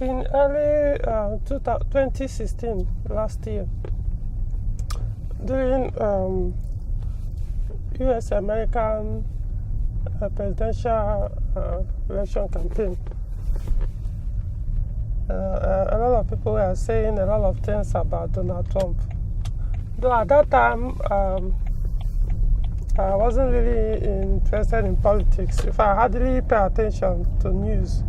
in early 2016, last year, during U.S.-American presidential election campaign, a lot of people were saying a lot of things about Donald Trump. Though at that time, I wasn't really interested in politics. If I hardly pay attention to news,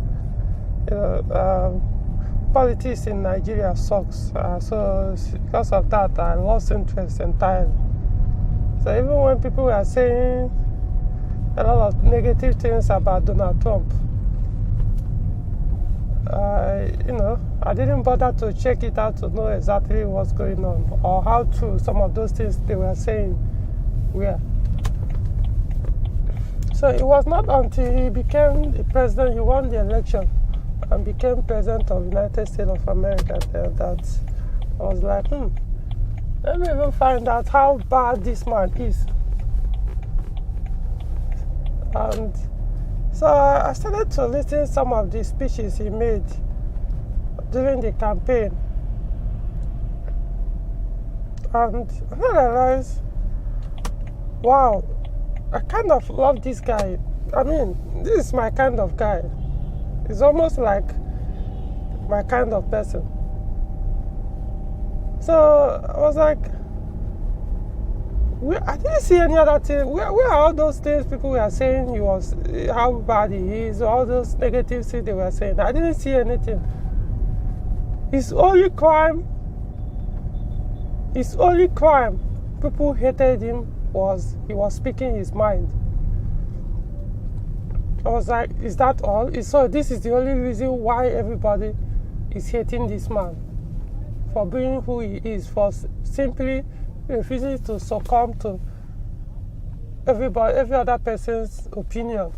politics in Nigeria sucks. So because of that, I lost interest entirely. So even when people were saying a lot of negative things about Donald Trump, I didn't bother to check it out to know exactly what's going on or how true some of those things they were saying were. So it was not until he became the president, he won the election and became president of the United States of America that I was like, let me even find out how bad this man is. And so I started to listen to some of the speeches he made during the campaign. And I realized, wow, I kind of love this guy. I mean, this is my kind of guy. It's almost like my kind of person. So I was like, I didn't see any other thing. Where are all those things people were saying he was, how bad he is, all those negative things they were saying? I didn't see anything. His only crime, people hated him, was he was speaking his mind. I was like, is that all? So this is the only reason why everybody is hating this man, for being who he is, for simply refusing to succumb to every other person's opinion.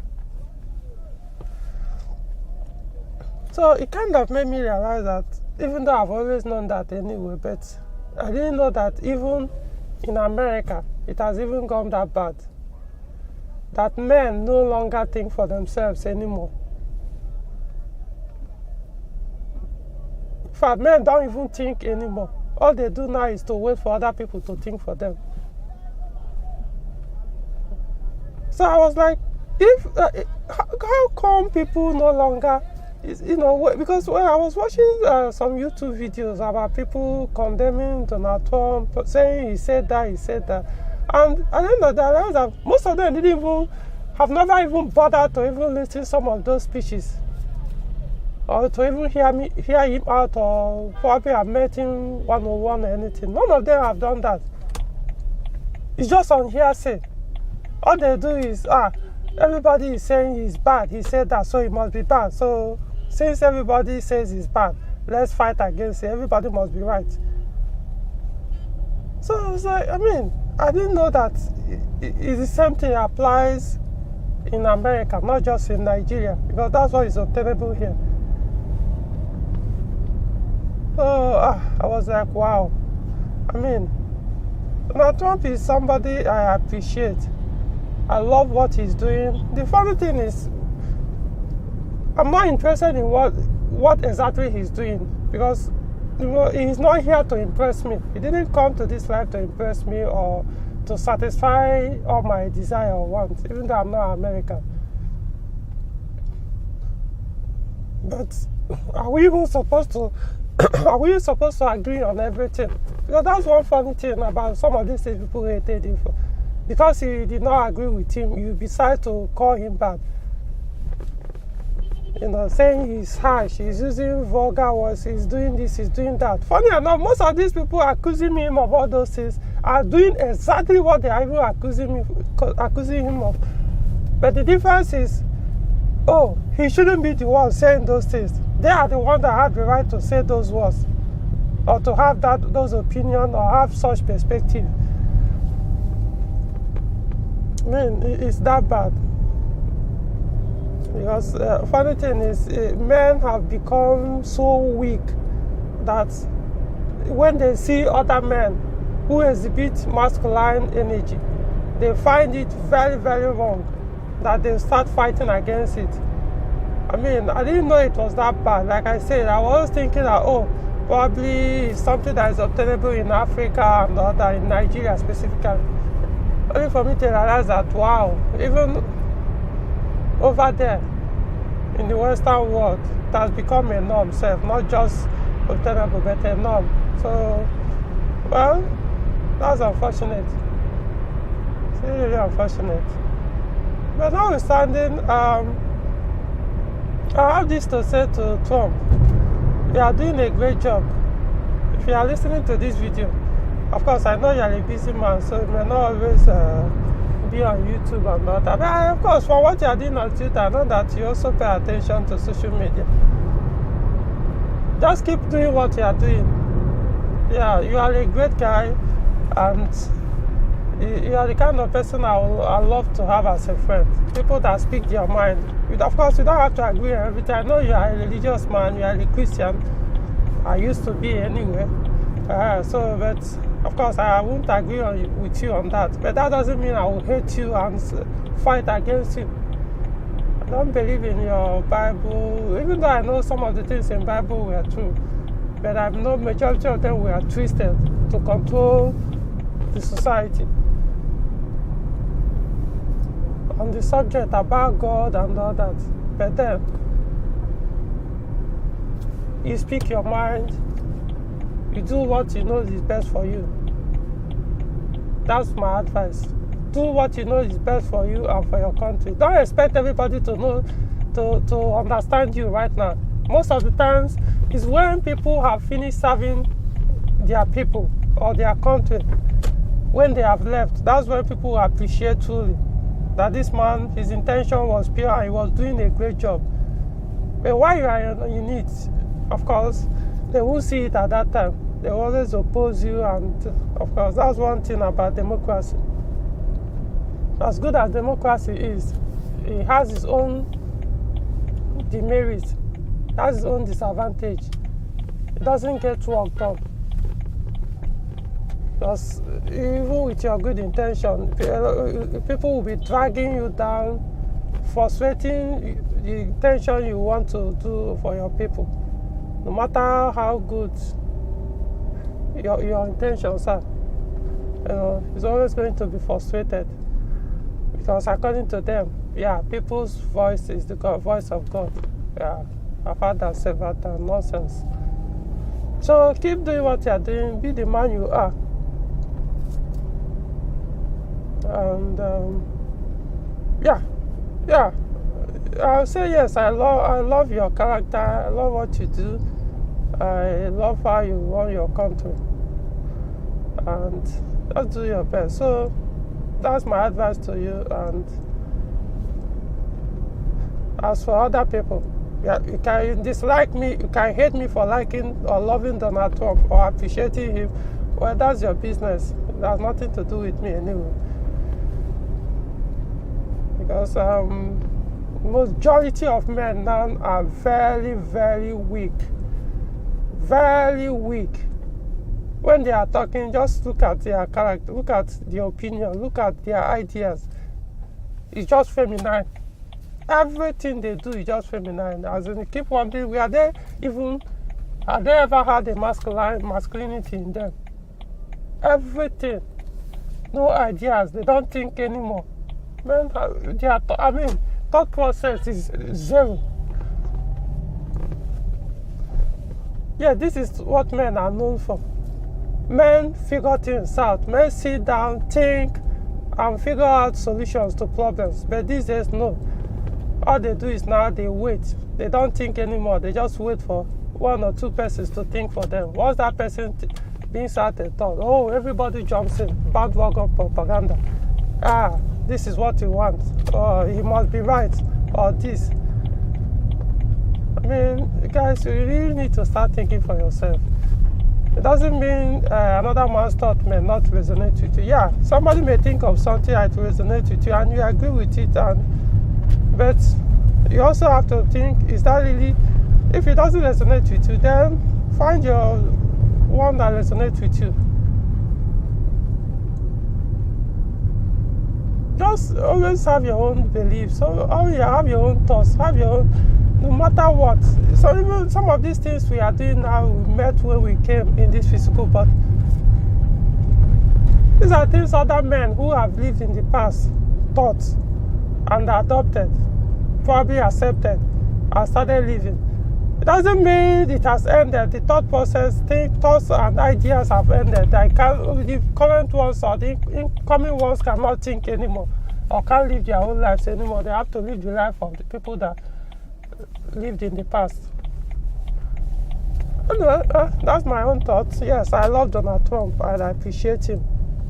So it kind of made me realize that, even though I've always known that anyway, but I didn't know that even in America, it has even gone that bad. That men no longer think for themselves anymore. In fact, men don't even think anymore. All they do now is to wait for other people to think for them. So I was like, how come people no longer, because when I was watching some YouTube videos about people condemning Donald Trump, saying he said that, and at the end of the day, I realized that most of them have never even bothered to even listen to some of those speeches, or to even hear him out, or probably have met him one-on-one or anything. None of them have done that. It's just on hearsay. All they do is, everybody is saying he's bad. He said that, so he must be bad. So since everybody says he's bad, let's fight against it. Everybody must be right. So I was like, I didn't know that the same thing applies in America, not just in Nigeria, because that's what is obtainable here. So I was like, wow. Donald Trump is somebody I appreciate. I love what he's doing. The funny thing is, I'm not interested in what exactly he's doing, because he's not here to impress me. He didn't come to this life to impress me or to satisfy all my desire or wants, even though I'm not American. But are we even supposed to agree on everything? Because that's one funny thing about some of these things people hated him for. Because you did not agree with him, you decide to call him bad. Saying he's harsh, he's using vulgar words, he's doing this, he's doing that. Funny enough, most of these people accusing him of all those things are doing exactly what they are even accusing him of. But the difference is, he shouldn't be the one saying those things. They are the ones that have the right to say those words, or to have those opinions, or have such perspective. It's that bad. Because funny thing is, men have become so weak that when they see other men who exhibit masculine energy, they find it very, very wrong that they start fighting against it. I mean, I didn't know it was that bad. Like I said, I was thinking that, oh, probably it's something that is obtainable in Africa and other, in Nigeria specifically. Only for me to realize that, wow, even over there in the Western world, it has become a norm, not just obtainable, but a norm. So, well, that's unfortunate. It's really unfortunate. But notwithstanding, I have this to say to Trump. You are doing a great job. If you are listening to this video, of course, I know you are a busy man, so you may not always be on YouTube and all that. But of course, from what you are doing on Twitter, I know that you also pay attention to social media. Just keep doing what you are doing. Yeah, you are a great guy, and you are the kind of person I love to have as a friend. People that speak their mind. Of course, you don't have to agree on everything. I know you are a religious man, you are a Christian. I used to be anyway. But of course, I won't agree with you on that. But that doesn't mean I will hate you and fight against you. I don't believe in your Bible, even though I know some of the things in the Bible were true. But I know majority of them were twisted to control the society. On the subject about God and all that. But then, you speak your mind, you do what you know is best for you. That's my advice. Do what you know is best for you and for your country. Don't expect everybody to know, to understand you right now. Most of the times, it's when people have finished serving their people or their country, when they have left, that's when people appreciate truly that this man, his intention was pure and he was doing a great job. But while you are in it, of course, they won't see it at that time. They always oppose you, and of course, that's one thing about democracy. As good as democracy is, it has its own demerits, it has its own disadvantage. It doesn't get work done. Because even with your good intention, people will be dragging you down, frustrating the intention you want to do for your people. No matter how good your intentions are, it's always going to be frustrated. Because according to them, people's voice is the voice of God. Yeah, I've heard that several times. Nonsense. So keep doing what you are doing. Be the man you are. And I'll say yes. I love your character. I love what you do. I love how you run your country, and just do your best. So that's my advice to you. And as for other people, you can dislike me, you can hate me for liking or loving Donald Trump or appreciating him. Well, that's your business. It has nothing to do with me anyway. Because majority of men now are very, very weak. Very weak. When they are talking, just look at their character, look at their opinion, look at their ideas. It's just feminine. Everything they do is just feminine. As in, keep wondering, have they ever had a masculinity in them? Everything. No ideas. They don't think anymore. Men, thought process is zero. Yeah, this is what men are known for. Men figure things out. Men sit down, think, and figure out solutions to problems. But these days, no. All they do is now they wait. They don't think anymore. They just wait for one or two persons to think for them. Once that person brings out a thought, everybody jumps in. Bandwagon propaganda. This is what you want. Or he must be right. Or this. I mean, guys, you really need to start thinking for yourself. It doesn't mean another man's thought may not resonate with you. Yeah, somebody may think of something that resonates with you and you agree with it, but you also have to think, is that really, if it doesn't resonate with you, then find your one that resonates with you. Just always have your own beliefs. So have your own thoughts, have your own no matter what. So even some of these things we are doing now, we met when we came in this physical body. These are things other men who have lived in the past taught and adopted, probably accepted, and started living. It doesn't mean it has ended. The thought process, thoughts and ideas have ended. The current ones or the incoming ones cannot think anymore or can't live their own lives anymore. They have to live the life of the people that lived in the past. Anyway, that's my own thoughts. Yes, I love Donald Trump and I appreciate him.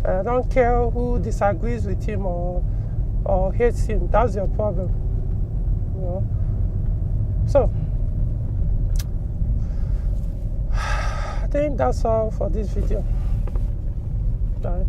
I don't care who disagrees with him or hates him. That's your problem. You know? So, I think that's all for this video. Bye.